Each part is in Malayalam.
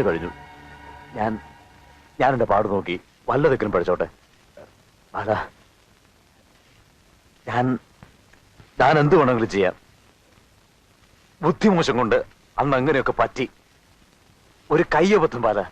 കഴിഞ്ഞു. ഞാൻ എന്റെ പാട് നോക്കി വല്ലതൊക്കെ പഠിച്ചോട്ടെ. അതാ ഞാൻ എന്ത് വേണമെങ്കിലും ചെയ്യാം. ബുദ്ധിമോശം കൊണ്ട് അന്ന് അങ്ങനെയൊക്കെ പറ്റി. ഒരു കയ്യബദ്ധം ബാല.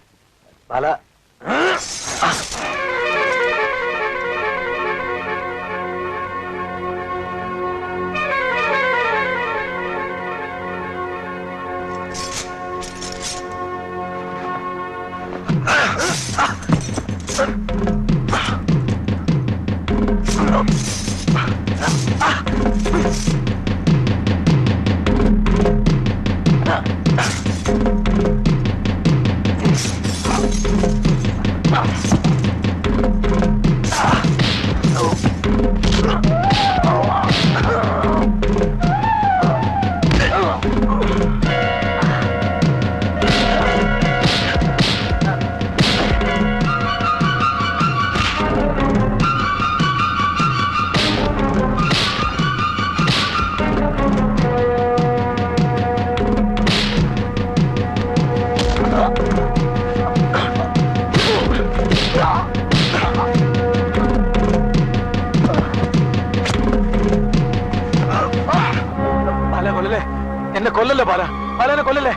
എന്നെ കൊല്ലല്ലേ ബാല. ബാല എന്നെ കൊല്ലല്ലേ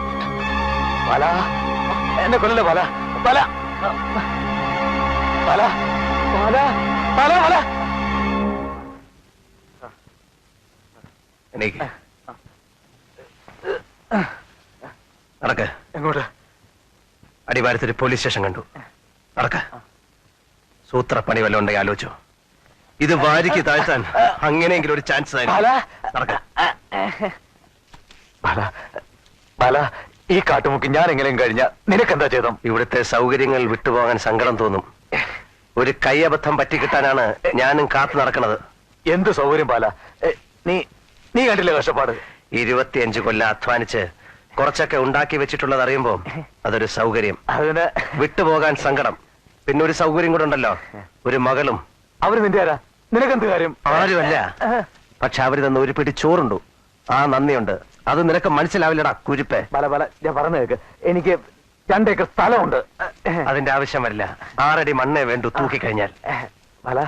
ബാല. എന്നെ കൊല്ലല്ലേ ബാല. ബാല ബാല ബാല ബാല ബാല. നടക്ക്. എങ്ങോട്ട്? അടിവാരത്തിൽ പോലീസ് സ്റ്റേഷൻ കണ്ടു. നടക്ക്. സൂത്രപ്പണി വല്ലതും ഉണ്ടെങ്കിൽ ആലോചിച്ചോ. ഇത് വാരിക്ക് താഴ്ത്താൻ അങ്ങനെയെങ്കിലും ഒരു ചാൻസ് നടക്ക. ഈ കാട്ടുമുക്കി ഞാൻ എങ്ങനെയും കഴിഞ്ഞ നിനക്കെന്താ ചെയ്തോ? ഇവിടുത്തെ സൗകര്യങ്ങൾ വിട്ടുപോകാൻ സങ്കടം തോന്നും. ഒരു കയ്യബദ്ധം പറ്റിക്കിട്ടാനാണ് ഞാനും കാത്തു നടക്കുന്നത്. എന്ത് സൗകര്യം ബാല? നീ കണ്ടില്ലേ കഷ്ടപ്പാട്? 25 കൊല്ലം അധ്വാനിച്ച് കുറച്ചൊക്കെ ഉണ്ടാക്കി വെച്ചിട്ടുള്ളത് അറിയുമ്പോ അതൊരു സൗകര്യം. അതിന് വിട്ടുപോകാൻ സങ്കടം. പിന്നെ ഒരു സൗകര്യം കൂടെ ഉണ്ടല്ലോ, ഒരു മകളും. അവര് നിന്റെ ആരാ? നിനക്കെന്ത് കാര്യം? ആരുമല്ല, പക്ഷെ അവര് തന്ന ഒരു പിടി ചോറുണ്ടു. ആ നന്ദിയുണ്ട്. അത് നിനക്ക് മനസ്സിലാവില്ലടാ കുരിപ്പേ. ബല ബല, ഞാൻ പറഞ്ഞു കേക്ക്. എനിക്ക് 2 ഏക്കർ സ്ഥലമുണ്ട്. അതിന്റെ ആവശ്യം വരില്ല. 6 അടി മണ്ണേ വേണ്ടു തൂക്കിക്കഴിഞ്ഞാൽ. ബല,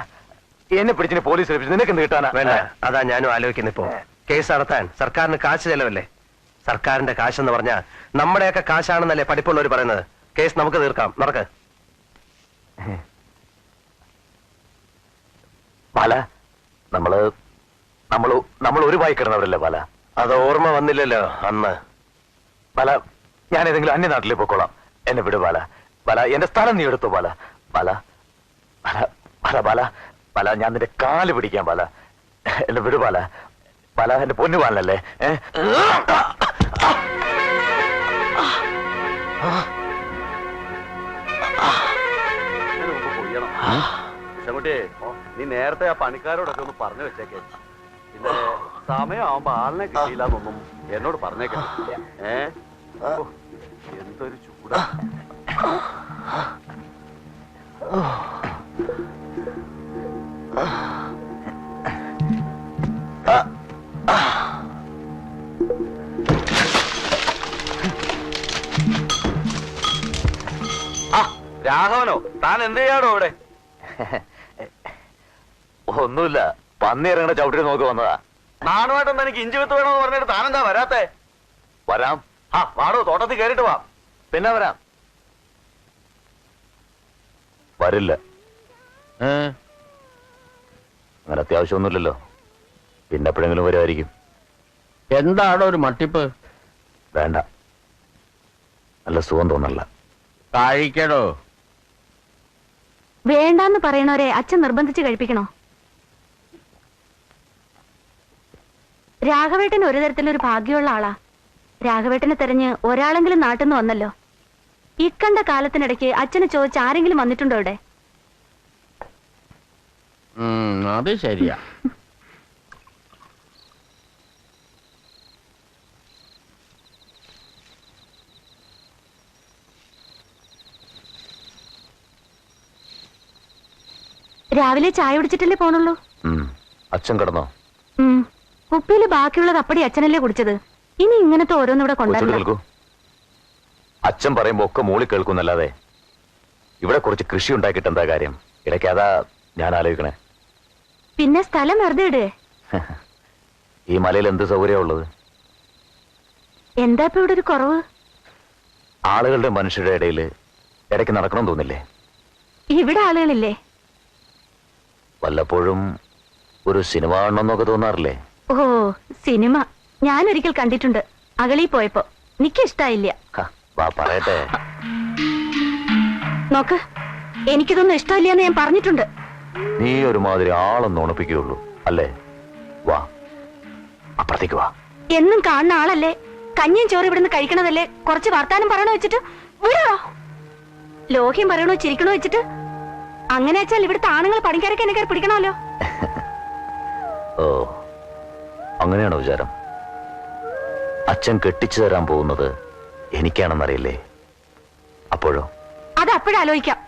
എന്നെ പിടിച്ചിന് പോലീസ് ഏൽപ്പിച്ചു. നിനക്കെന്ത് കിട്ടാനാ? വേണ്ട, അതാ ഞാനും ആലോചിക്കുന്ന. ഇപ്പോ കേസ് നടത്താൻ സർക്കാരിന് കാശ് ചെലവല്ലേ? സർക്കാരിന്റെ കാശെന്ന് പറഞ്ഞാ നമ്മുടെയൊക്കെ കാശാണെന്നല്ലേ പഠിപ്പുള്ളവർ പറയുന്നത്. കേസ് നമുക്ക് തീർക്കാം. നടക്ക്. ബാല, നമ്മൾ ഒരു വായി കിടന്നവരല്ലേ ബാല? അത് ഓർമ്മ വന്നില്ലല്ലോ അന്ന്. ബാല, ഞാൻ ഏതെങ്കിലും അന്യനാട്ടിലേക്ക് പോയിക്കോളാം. എന്നെ വിട് ബാല. ബാല, എന്റെ സ്ഥലം നീ എടുത്തു ബാല. ബാല ബാല ബാല ബാല ബാല, ഞാൻ നിന്റെ കാല് പിടിക്കാം ബാല. എന്നെ വിട് ബാല. ബാല, എന്റെ പൊന്നു ബാലല്ലേ? നീ നേരത്തെ ആ പണിക്കാരോടൊക്കെ ഒന്ന് പറഞ്ഞു വെച്ചേക്കേ. പിന്നെ സമയമാകുമ്പോ ആളിനെ കിട്ടിയില്ലെന്നൊന്നും എന്നോട് പറഞ്ഞേക്കേ. എന്തൊരു ചൂടാ. രാഘവനോ, താൻ എന്ത് ചെയ്യാടോ ഇവിടെ? ഒന്നുമില്ല, പന്നി ഇറങ്ങണ ചവിട്ടി നോക്കി വന്നതാ. നാണുമായിട്ടൊന്നും എനിക്ക് ഇഞ്ചി വിത്ത് വേണമെന്ന് പറഞ്ഞിട്ട് താനെന്താ വരാത്തെ? വരാം. വാടോ, തോട്ടത്തിൽ കയറിട്ട് വാ. പിന്നെ വരാം. വരില്ല. അങ്ങനെ അത്യാവശ്യമൊന്നുമില്ലല്ലോ. പിന്നെ എപ്പോഴെങ്കിലും വരുമായിരിക്കും. എന്താണോ ഒരു മട്ടിപ്പ്? വേണ്ട, നല്ല സുഖം തോന്നല്ല. കഴിക്കടോ. വേണ്ടാന്ന് പറയണവരെ അച്ഛൻ നിർബന്ധിച്ച് കഴിപ്പിക്കണോ? രാഘവേട്ടൻ ഒരു തരത്തിലൊരു ഭാഗ്യമുള്ള ആളാ. രാഘവേട്ടനെ തെരഞ്ഞ് ഒരാളെങ്കിലും നാട്ടിൽ നിന്ന് വന്നല്ലോ. ഇക്കണ്ട കാലത്തിനിടയ്ക്ക് അച്ഛനെ ചോദിച്ച് ആരെങ്കിലും വന്നിട്ടുണ്ടോ ഇവിടെ? അത് ശരിയാ. രാവിലെ ചായ കുടിച്ചിട്ടല്ലേ പോണുള്ളൂ? അച്ഛൻ കിടന്നോ? കുപ്പിയില് ബാക്കിയുള്ളത് അപ്പടി അച്ഛനല്ലേ കുടിച്ചത്. ഇനി ഇങ്ങനത്തെ ഓരോന്നിവിടെ കൊണ്ടുവരണം. അച്ഛൻ പറയുമ്പോ ഒക്കെ മൂളി കേൾക്കുന്നല്ലാതെ ഇവിടെ കുറച്ച് കൃഷി ഉണ്ടാക്കിയിട്ട് എന്താ കാര്യം? ഇടയ്ക്ക് അതാ ഞാൻ ആലോചിക്കണേ. പിന്നെ സ്ഥലം വെറുതെ ഇടേ. ഈ മലയിൽ എന്ത് സൗകര്യമുള്ളത്? എന്താ ഇപ്പൊ ഇവിടെ ഒരു കുറവ്? ആളുകളുടെ മനുഷ്യരുടെ ഇടയിൽ ഇടയ്ക്ക് നടക്കണം തോന്നില്ലേ? ഇവിടെ ആളുകളില്ലേ? വല്ലപ്പോഴും ഒരു സിനിമ കാണണമെന്നൊക്കെ തോന്നാറില്ലേ? ഓ, സിനിമ ഞാനൊരിക്കൽ കണ്ടിട്ടുണ്ട്. അകളി പോയപ്പോ എനിക്കിഷ്ടായില്ല. വാ പറയട്ടെ. നോക്ക്, എനിക്കിതൊന്നും ഇഷ്ടമില്ലെന്ന് ഞാൻ പറഞ്ഞിട്ടുണ്ട്. നീ ഒരുമാതിരി ആളൊന്നും ഉണപ്പിക്കുകയുള്ളൂ അല്ലേ? വാ അപ്പുറത്തേക്ക് വാ. എന്നും കാണുന്ന ആളല്ലേ, കഞ്ഞിയും ചോറ് ഇവിടുന്ന് കഴിക്കണതല്ലേ. കുറച്ച് വർത്താനം പറയണോ വെച്ചിട്ട് വിടോ. ലോഹ്യം പറയണോ ചിരിക്കണോ വെച്ചിട്ട്. അങ്ങനെ വെച്ചാൽ ഇവിടുത്തെ ആണുങ്ങൾ പണിക്കാരൊക്കെ എന്നെ കയറി പിടിക്കണമല്ലോ. ഓ, അങ്ങനെയാണോ വിചാരം? അച്ഛൻ കെട്ടിച്ചു തരാൻ പോകുന്നത് എനിക്കാണെന്നറിയില്ലേ? അപ്പോഴോ? അത് അപ്പോഴാലോചിക്കാം.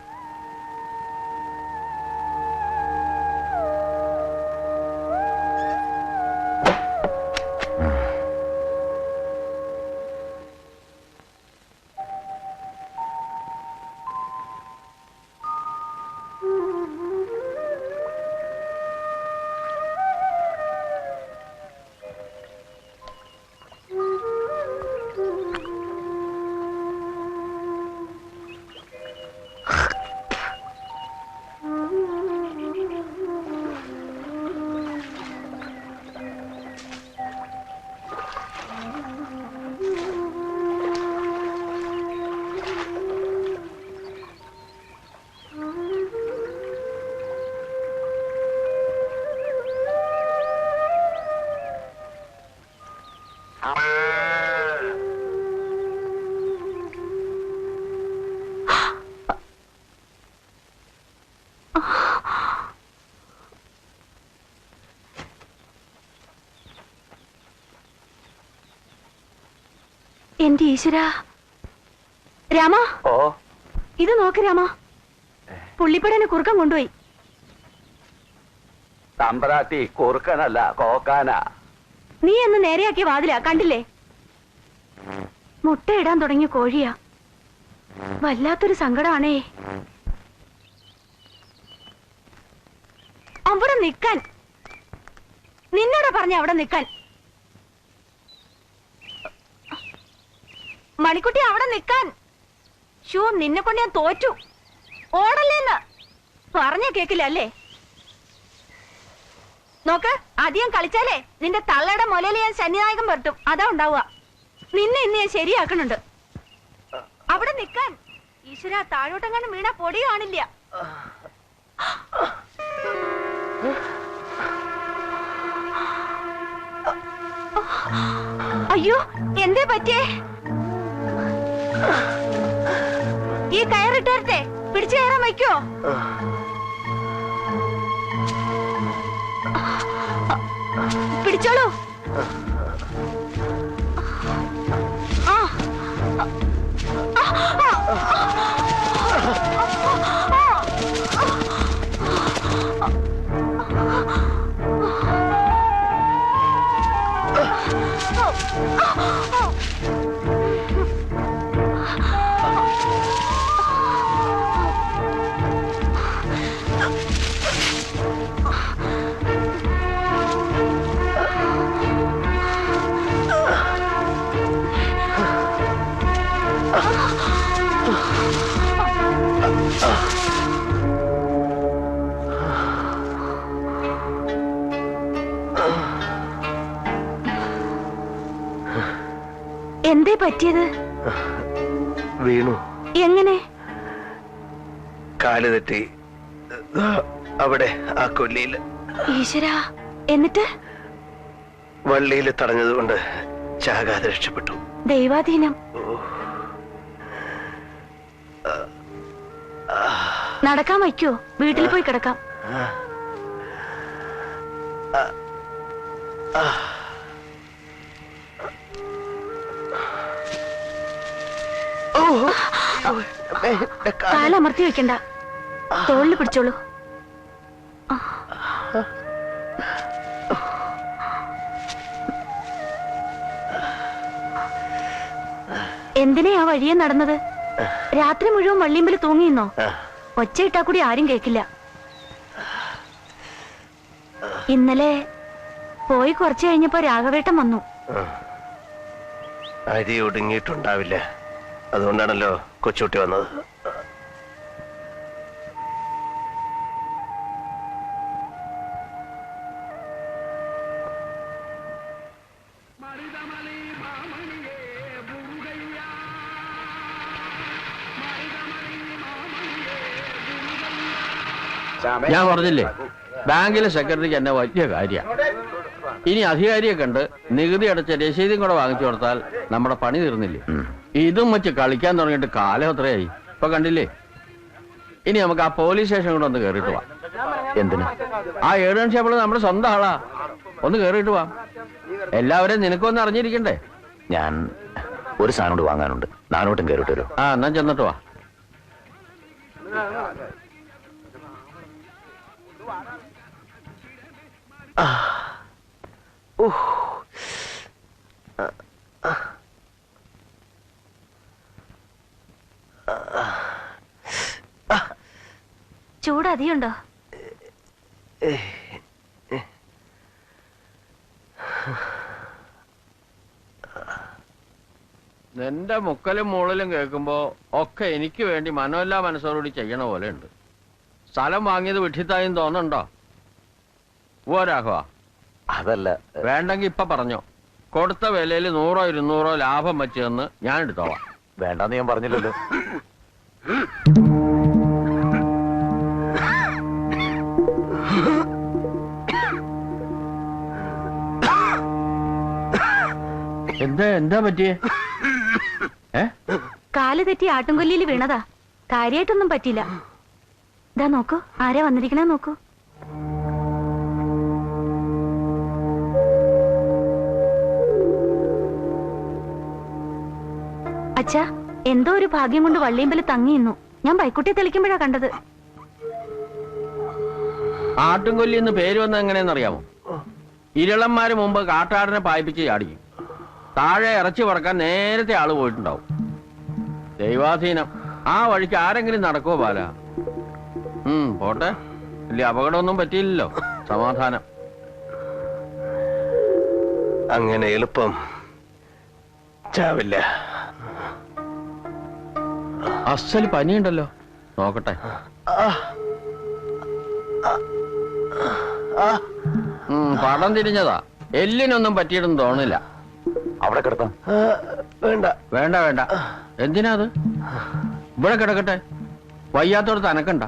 എന്റെ ഈശ്വര. രാമ, ഓ, ഇത് നോക്ക് രാമ. പുള്ളിപ്പടനെ കുറുക്കം കൊണ്ടുപോയി. തമ്പ്രാട്ടി കുറുക്കനല്ല കോക്കാനാ. നീ എന്ന് നേരെയാക്കിയ വാതിലാ, കണ്ടില്ലേ? മുട്ടയിടാൻ തുടങ്ങിയ കോഴിയാ. വല്ലാത്തൊരു സങ്കടമാണേ. അവിടെ നിക്കാൻ. നിന്നോടാ പറഞ്ഞ അവിടെ നിക്കാൻ. മണിക്കുട്ടി അവിടെ നിക്കാൻ. ഷോ, നിന്നെ കൊണ്ട് ഞാൻ തോറ്റു. ഓടല്ലേന്ന് പറഞ്ഞ കേക്കില്ല അല്ലേ? നോക്ക്, അധികം കളിച്ചാലേ നിന്റെ തള്ളയുടെ മുലയിൽ ഞാൻ ശനിനായകം പറ്റും. അതാ ഉണ്ടാവുക. നിന്നെ ഇന്ന് ഞാൻ ശരിയാക്കണുണ്ട്. അവിടെ നിക്കാൻ. ഈശ്വര, താഴോട്ടെങ്ങാനും വീണ പൊടി കാണില്ല. അയ്യോ, എന്തേ പറ്റിയേ? ഈ കയറിട്ടേ പിടിച്ചു കയറാൻ വയ്ക്കോ? പിടിച്ചോളൂ. എന്തേ പറ്റിയത്? വീണു. എങ്ങനെ? കാല് തെറ്റി അവിടെ ആ കൊല്ലിയില്. ഈശ്വരാ, എന്നിട്ട്? വള്ളിയിൽ തടഞ്ഞതുകൊണ്ട് ചാകാതെ രക്ഷപ്പെട്ടു. ദൈവാധീനം. നടക്കാൻ വയ്ക്കോ? വീട്ടിൽ പോയി കിടക്കാം. കാലമർത്തി വെക്കണ്ട, തോളിൽ പിടിച്ചോളൂ. എന്തിനാ ആ വഴിയെ നടന്നത്? രാത്രി മുഴുവൻ വള്ളിയമ്പല് തൂങ്ങിന്നോ? ഒച്ചയിട്ടാ കൂടി ആരും കേക്കില്ല. ഇന്നലെ പോയി കുറച്ചു കഴിഞ്ഞപ്പോ രാഘവേട്ടൻ വന്നു. അരി ഒടുങ്ങിയിട്ടുണ്ടാവില്ല, അതുകൊണ്ടാണല്ലോ കൊച്ചുകുട്ടി വന്നത്. ഞാൻ പറഞ്ഞില്ലേ, ബാങ്കിലെ സെക്രട്ടറിക്ക് എന്നെ വലിയ കാര്യമാണ്. ഇനി അധികാരിയെ കണ്ട് നികുതി അടച്ച രസീതും കൂടെ വാങ്ങിച്ചു കൊടുത്താൽ നമ്മുടെ പണി തീർന്നില്ലേ? ഇതും വെച്ച് കളിക്കാൻ തുടങ്ങിയിട്ട് കാലം എത്രയായി ഇപ്പൊ കണ്ടില്ലേ? ഇനി നമുക്ക് ആ പോലീസ് സ്റ്റേഷൻ കൂടെ ഒന്ന് കയറിയിട്ട് പോവാം. എന്തിനാ? ആ ഏഴ് ഷേപ്പിള് നമ്മുടെ സ്വന്തം ആളാ, ഒന്ന് കയറിയിട്ട് പോവാം. എല്ലാവരെയും നിനക്കൊന്ന് അറിഞ്ഞിരിക്കണ്ടേ? ഞാൻ ഒരു സാധനം കൂടി വാങ്ങാനുണ്ട്, നാനോട്ടും കയറിട്ട് വരും. ആ എന്നാ ചെന്നിട്ട് വാ. ചൂട് അധികമുണ്ടോ? നിന്റെ മുക്കലും മൂളലും കേൾക്കുമ്പോ ഒക്കെ എനിക്ക് വേണ്ടി മനോല്ലാ മനസ്സോടുകൂടി ചെയ്യണ പോലെ ഉണ്ട്. സ്ഥലം വാങ്ങിയത് വിട്ടിത്തായും തോന്നുന്നുണ്ടോ? രാഘവ, അതല്ല, വേണ്ടെങ്കി ഇപ്പൊ പറഞ്ഞോ. കൊടുത്ത വിലയിൽ 100 200 ലാഭം വെച്ചെന്ന് ഞാൻ എടുത്തോളാം. വേണ്ടെന്ന് ഞാൻ പറഞ്ഞില്ലല്ലോ. എന്താ പറ്റിയേ? കാല് തെറ്റി ആട്ടുംകൊല്ലിയിൽ വീണതാ. കാര്യായിട്ടൊന്നും പറ്റില്ല. ഇതാ നോക്കൂ, ആരാ വന്നിരിക്കണേ നോക്കൂ. അച്ഛാ, എന്തോ ഒരു ഭാഗ്യം കൊണ്ട് വള്ളിയമ്പല് തങ്ങിയിരുന്നു. ഞാൻ ബൈക്കുട്ടിയെ തെളിക്കുമ്പോഴാ കണ്ടത്. ആട്ടുംകൊല്ലി എന്ന് പേര് വന്നത് എങ്ങനെയെന്നറിയാമോ? ഇരളന്മാര് മുമ്പ് കാട്ടാടിനെ പായിപ്പിച്ച് ചാടിക്കും. താഴെ ഇറച്ചി പറക്കാൻ നേരത്തെ ആള് പോയിട്ടുണ്ടാവും. ദൈവാധീനം. ആ വഴിക്ക് ആരെങ്കിലും നടക്കുവോ ബാല? പോട്ടെ, വലിയ അപകടമൊന്നും പറ്റിയില്ലല്ലോ. സമാധാനം. അങ്ങനെ എളുപ്പം ചാവില്ല. അസല് പനിയുണ്ടല്ലോ, നോക്കട്ടെ. പടം തിരിഞ്ഞതാ, എല്ലിനൊന്നും പറ്റിയിട്ടൊന്നും തോന്നില്ല. അവിടെ കിടത്താം. വേണ്ട വേണ്ട വേണ്ട. എന്തിനാ അത്? ഇവിടെ കിടക്കട്ടെ, വയ്യാത്തോടത്ത് അനക്കണ്ട.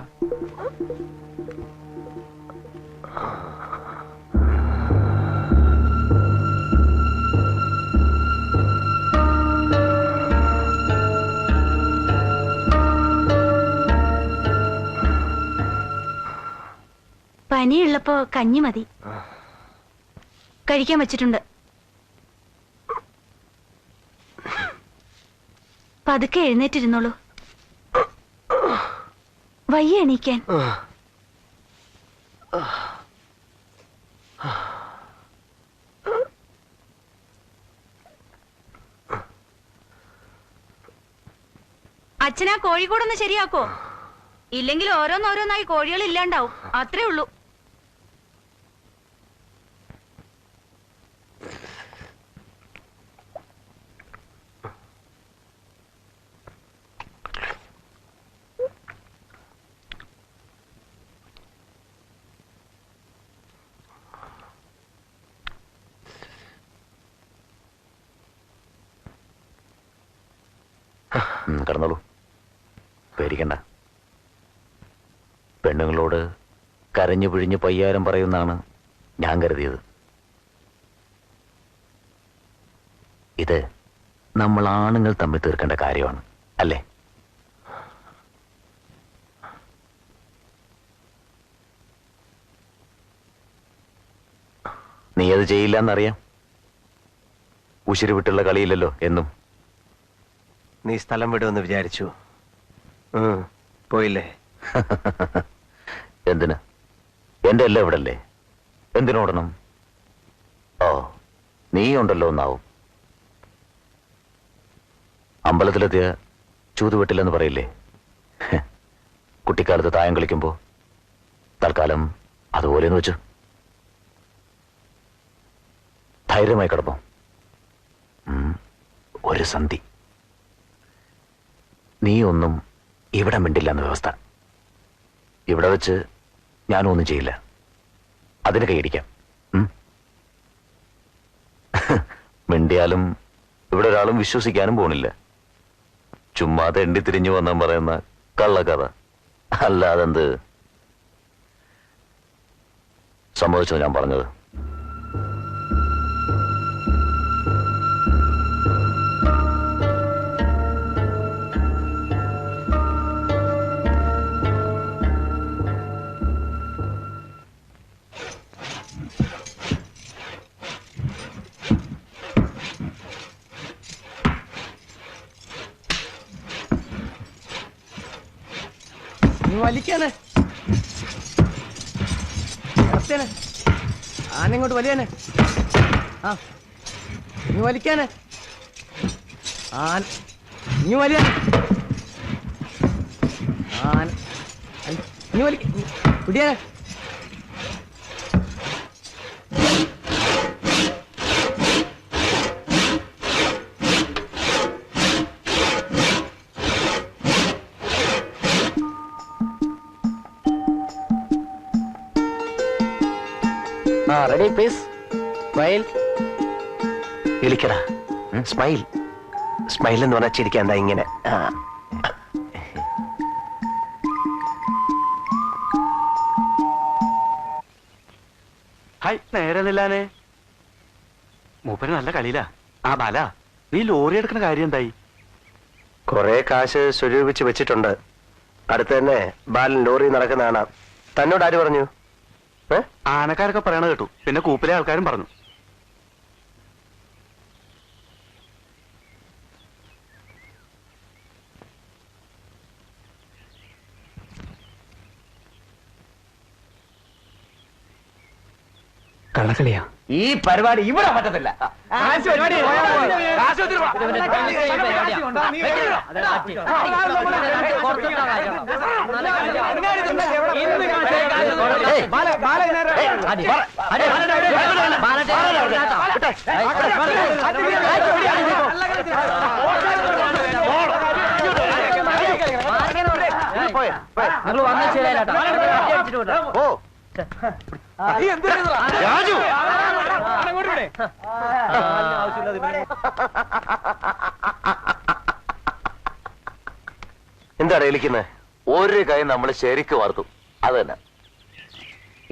പനിയുള്ളപ്പോ കഞ്ഞി മതി, കഴിക്കാൻ വെച്ചിട്ടുണ്ട്. പതുക്കെ എഴുന്നേറ്റിരുന്നോളൂ. വയ്യ എണീക്കാൻ. അച്ഛനാ കോഴിക്കോടൊന്ന് ശരിയാക്കോ? ഇല്ലെങ്കിൽ ഓരോന്നോരോന്നായി കോഴികൾ ഇല്ലാണ്ടാവും. അത്രേ ഉള്ളൂ. കിടന്നോളൂ, പേടിക്കണ്ട. പെണ്ണുങ്ങളോട് കരഞ്ഞു പിഴിഞ്ഞ് പയ്യാരം പറയുന്നാണ് ഞാൻ കരുതിയത്. ഇത് നമ്മൾ ആണുങ്ങൾ തമ്മിൽ തീർക്കേണ്ട കാര്യമാണ്, അല്ലേ? നീ അത് ചെയ്യില്ല എന്നറിയാം. ഉശിരി വിട്ടുള്ള കളിയില്ലല്ലോ എന്നും. നീ സ്ഥലം വിടുമെന്ന് വിചാരിച്ചു, പോയില്ലേ? എന്തിന്? എന്റെ എല്ലാം ഇവിടല്ലേ, എന്തിനോടണം? ഓ, നീ ഉണ്ടല്ലോ എന്നാവും. അമ്പലത്തിലെത്തിയ ചൂതുവെട്ടില്ലെന്ന് പറയില്ലേ? കുട്ടിക്കാലത്ത് തായം കളിക്കുമ്പോ തൽക്കാലം അതുപോലെന്ന് വെച്ചു. ധൈര്യമായി കിടപ്പോ. ഒരു സന്ധി. നീ ഒന്നും ഇവിടെ മിണ്ടില്ല എന്ന വ്യവസ്ഥ. ഇവിടെ വെച്ച് ഞാനും ഒന്നും ചെയ്യില്ല, അതിന് കൈയടിക്കാം. മിണ്ടിയാലും ഇവിടെ ഒരാളും വിശ്വസിക്കാനും പോണില്ല. ചുമ്മാതെ എണ്ടി തിരിഞ്ഞു വന്നാൻ പറയുന്ന കള്ളക്കഥ. അല്ലാതെന്ത്? സമ്മതിച്ചത് ഞാൻ പറഞ്ഞത്. വലിക്കാനെ ആനങ്ങോട്ട് വലിയാനെ. ആ, നീ വലിക്കാനെ. നീ വലിയാനെ. നീ വലി പിടിയാനെ. Ready please. സ്മൈൽ. വിളിക്കടാ. സ്മൈൽ. സ്മൈൽ എന്ന് പറഞ്ഞാൽ ചിരിക്കാൻ എന്താ ഇങ്ങനെ? ഹായ്, നേരെ നില്ലാനെ. മൂപ്പര് നല്ല കളിയിലാ. ആ ബാല, നീ ലോറി എടുക്കുന്ന കാര്യം എന്തായി? കുറെ കാശ് സ്വരൂപിച്ച് വെച്ചിട്ടുണ്ട്. അടുത്ത് തന്നെ ബാലൻ ലോറി നടക്കുന്ന കാണാം. തന്നോട് ആര് പറഞ്ഞു? ആനക്കാരൊക്കെ പറയണ കേട്ടു, പിന്നെ കൂപ്പിലെ ആൾക്കാരും പറഞ്ഞു. കള്ളക്കളിയാ ഈ പരിപാടി ഇവിടെ പറ്റത്തില്ല. രാജു, എന്താണ് വിളിക്കുന്നത്? ഒരു കൈ നമ്മൾ ശരിക്ക് വാർത്തു, അത് തന്നെ.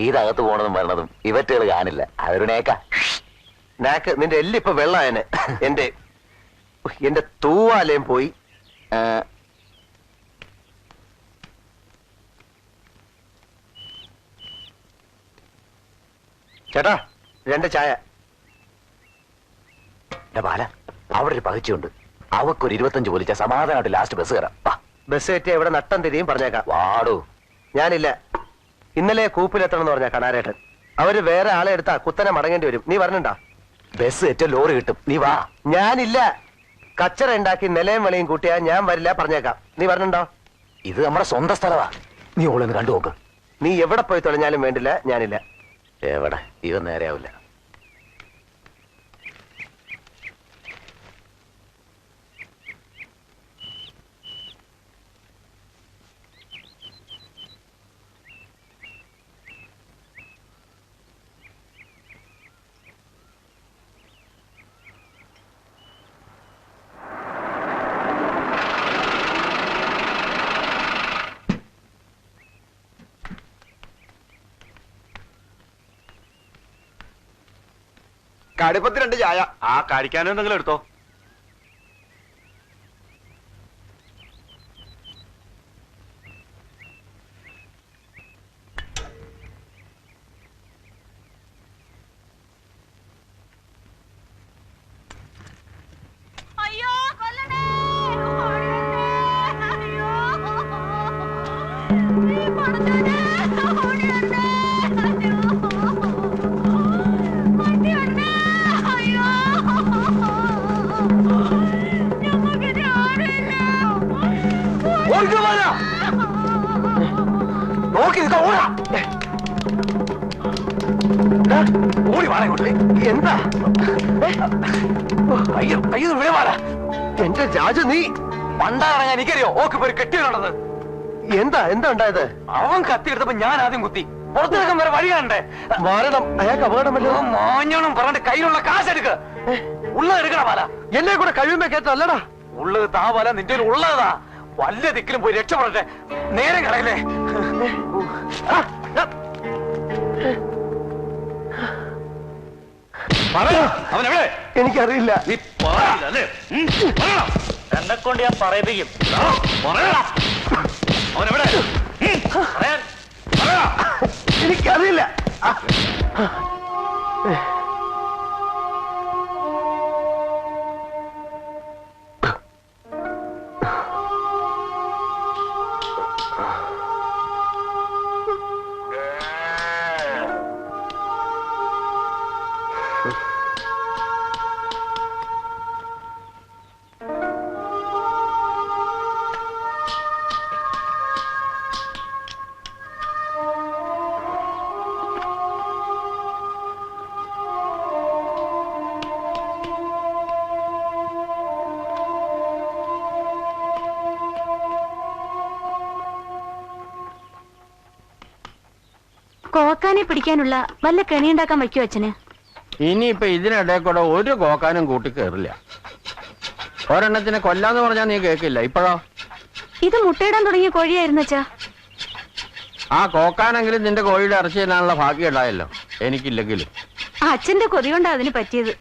ഇതകത്ത് പോണതും വരണതും ഇവറ്റുകൾ കാണില്ല. അതൊരു നാക്ക് നിന്റെ എല്ലിപ്പൊ വെള്ളായനെ. എന്റെ തൂവാലയും പോയി. ചേട്ടാ, 2 ചായ. ബാല, അവിടെ ഒരു പകച്ചുണ്ട്. അവക്കൊരു 25 പോലിച്ച സമാധാനമായിട്ട് ലാസ്റ്റ് ബസ് കയറാം. ബസ് കയറ്റിയ ഇവിടെ നട്ടം തിരിയും പറഞ്ഞേക്കാം. വാടൂ. ഞാനില്ല. ഇന്നലെ കൂപ്പിലെത്തണം എന്ന് പറഞ്ഞ കണാരേട്ടൻ. അവര് വേറെ ആളെ എടുത്താ കുത്തനെ മടങ്ങേണ്ടി വരും. നീ പറഞ്ഞിണ്ടാ? ബസ് ഏറ്റവും ലോറി കിട്ടും, നീ വാ. ഞാനില്ല. കച്ചറ ഉണ്ടാക്കി നിലയും വെളിയും കൂട്ടിയാ ഞാൻ വരില്ല പറഞ്ഞേക്കാം. നീ പറഞ്ഞിണ്ടോ? ഇത് നമ്മുടെ സ്വന്തം സ്ഥലമാ. നീ ഓളൊന്ന് കണ്ടു നോക്ക്. നീ എവിടെ പോയി തൊലഞ്ഞാലും വേണ്ടില്ല, ഞാനില്ല. എവിടെ? ഇവ നേരെയാവില്ല. കടുപ്പത്തിൽ 2 ചായ. ആ കഴിക്കാനും എന്തെങ്കിലും എടുത്തോ. അയ്യോ കൊല്ലണേ ഓടി വന്നേ അയ്യോ നീ പടച്ചോനെ ഓടി വന്നേ അയ്യോ വണ്ടി വന്നേ അയ്യോ ഞമ്മക്കിത് ആരില്ല നോക്കി നിൽക്ക ഓടാ ഓടി വാടാ ഇങ്ങോട്ട്. എന്താ അയ്യോ അയ്യോ വിടവാടാ. എന്റെ രാജു, നീ പണ്ടാറങ്ങാൻ എനിക്കറിയോ ഓക്ക് ഇപ്പൊ ഒരു കെട്ടിയുണ്ടെന്ന്. എന്താ ഉണ്ടായത്? അവൻ കത്തിയെടുത്തപ്പോ ഞാൻ ആദ്യം കുത്തി. പുറത്തിറക്കാൻ വരെ വഴി കാണണ്ടേ? മാരണം, അയാൾക്ക് അപകടമല്ലോ. മാഞ്ഞോണം പറഞ്ഞിട്ട് കയ്യിലുള്ള കാശ് എടുക്ക. ഉള്ളത് എടുക്കണ പാല. എന്നെ കൂടെ കഴിയുമ്പോ കേട്ടല്ലടാ. ഉള്ളത് താ പാല, നിന്റെ ഉള്ളതാ. വല്ല ദിക്കിലും പോയി രക്ഷപ്പെടട്ടെ. നേരെ കളയല്ലേ. അവനെവിടെ? എനിക്കറിയില്ല. നീ പറയില്ല അല്ലേ? എന്നെ കൊണ്ട് ഞാൻ പറയിപ്പിക്കും. അവനെവിടെ? പറയാൻ എനിക്കറിയില്ല. കോക്കാനെ പിടിക്കാനുള്ള വല്ല കെണിയുണ്ടാക്കാൻ വയ്ക്കോ അച്ഛന്? ഇനിയിപ്പൊ ഇതിനിടെ കൂടെ ഒരു കോക്കാനും കൂട്ടി കയറില്ല. ഒരെണ്ണത്തിനെ കൊല്ലാന്ന് പറഞ്ഞാൽ നീ കേൾക്കില്ല. ഇപ്പോഴോ? ഇത് മുട്ടയിടാൻ തുടങ്ങിയ കോഴിയായിരുന്നു അച്ഛാ. ആ കോക്കാനെങ്കിലും നിന്റെ കോഴിയുടെ ഇറച്ചി തരാനുള്ള ഭാഗ്യം ഉണ്ടായല്ലോ. എനിക്കില്ലെങ്കിലും. അച്ഛന്റെ കൊതി കൊണ്ടാ അതിന് പറ്റിയത്.